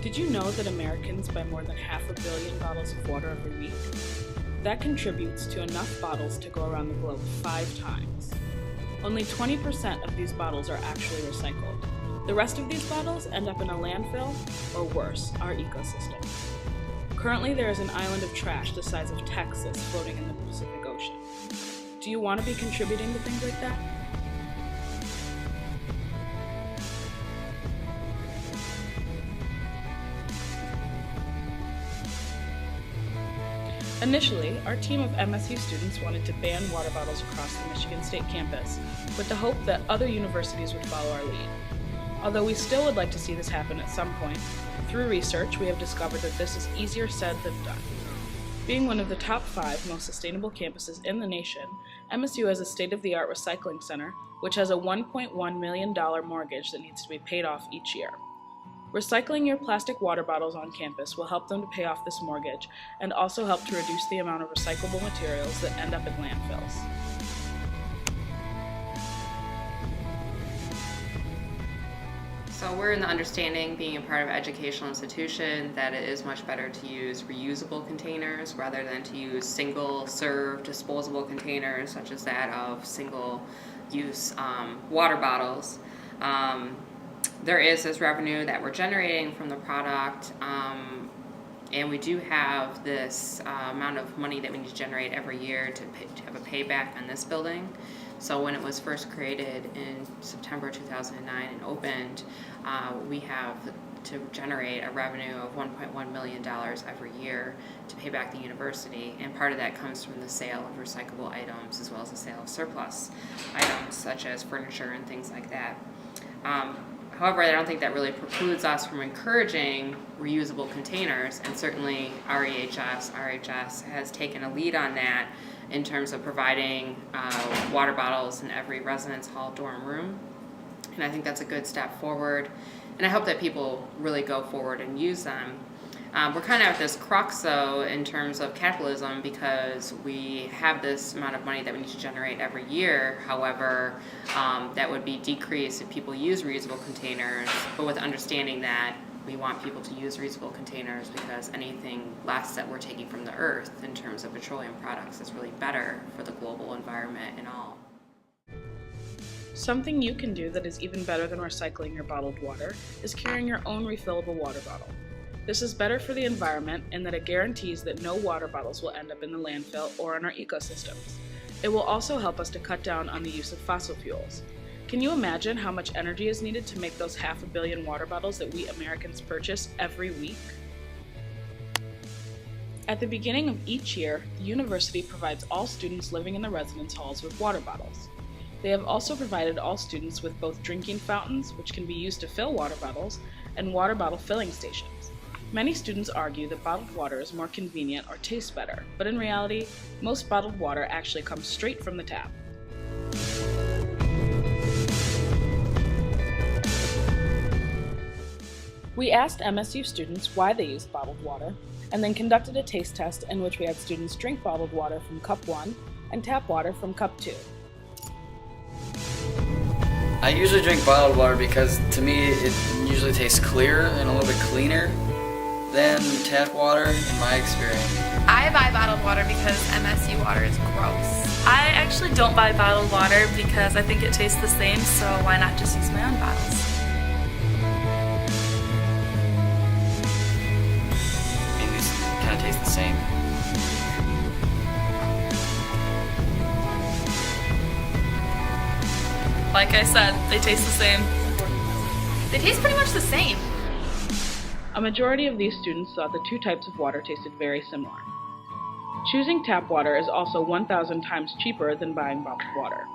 Did you know that Americans buy more than 500 million bottles of water every week? That contributes to enough bottles to go around the globe 5 times. Only 20% of these bottles are actually recycled. The rest of these bottles end up in a landfill, or worse, our ecosystem. Currently, there is an island of trash the size of Texas floating in the Pacific Ocean. Do you want to be contributing to things like that? Initially, our team of MSU students wanted to ban water bottles across the Michigan State campus with the hope that other universities would follow our lead. Although we still would like to see this happen at some point, through research we have discovered that this is easier said than done. Being one of the top 5 most sustainable campuses in the nation, MSU has a state-of-the-art recycling center which has a $1.1 million mortgage that needs to be paid off each year. Recycling your plastic water bottles on campus will help them to pay off this mortgage and also help to reduce the amount of recyclable materials that end up in landfills. So we're in the understanding, being a part of an educational institution, that it is much better to use reusable containers rather than to use single-serve disposable containers such as that of single-use water bottles. There is this revenue that we're generating from the product, and we do have this amount of money that we need to generate every year to have a payback on this building. So when it was first created in September 2009 and opened, we have to generate a revenue of $1.1 million every year to pay back the university, and part of that comes from the sale of recyclable items as well as the sale of surplus items such as furniture and things like that. However, I don't think that really precludes us from encouraging reusable containers, and certainly RHS has taken a lead on that in terms of providing water bottles in every residence hall dorm room. And I think that's a good step forward, and I hope that people really go forward and use them. We're kind of at this crux though in terms of capitalism, because we have this amount of money that we need to generate every year. However, that would be decreased if people use reusable containers, but with understanding that we want people to use reusable containers because anything less that we're taking from the earth in terms of petroleum products is really better for the global environment and all. Something you can do that is even better than recycling your bottled water is carrying your own refillable water bottle. This is better for the environment in that it guarantees that no water bottles will end up in the landfill or in our ecosystems. It will also help us to cut down on the use of fossil fuels. Can you imagine how much energy is needed to make those 500 million water bottles that we Americans purchase every week? At the beginning of each year, the university provides all students living in the residence halls with water bottles. They have also provided all students with both drinking fountains, which can be used to fill water bottles, and water bottle filling stations. Many students argue that bottled water is more convenient or tastes better, but in reality, most bottled water actually comes straight from the tap. We asked MSU students why they used bottled water, and then conducted a taste test in which we had students drink bottled water from cup 1 and tap water from cup 2. I usually drink bottled water because to me it usually tastes clearer and a little bit cleaner than tap water in my experience. I buy bottled water because MSU water is gross. I actually don't buy bottled water because I think it tastes the same, so why not just use my own bottles? I mean, these kind of taste the same. Like I said, they taste the same. They taste pretty much the same. A majority of these students thought the 2 types of water tasted very similar. Choosing tap water is also 1,000 times cheaper than buying bottled water.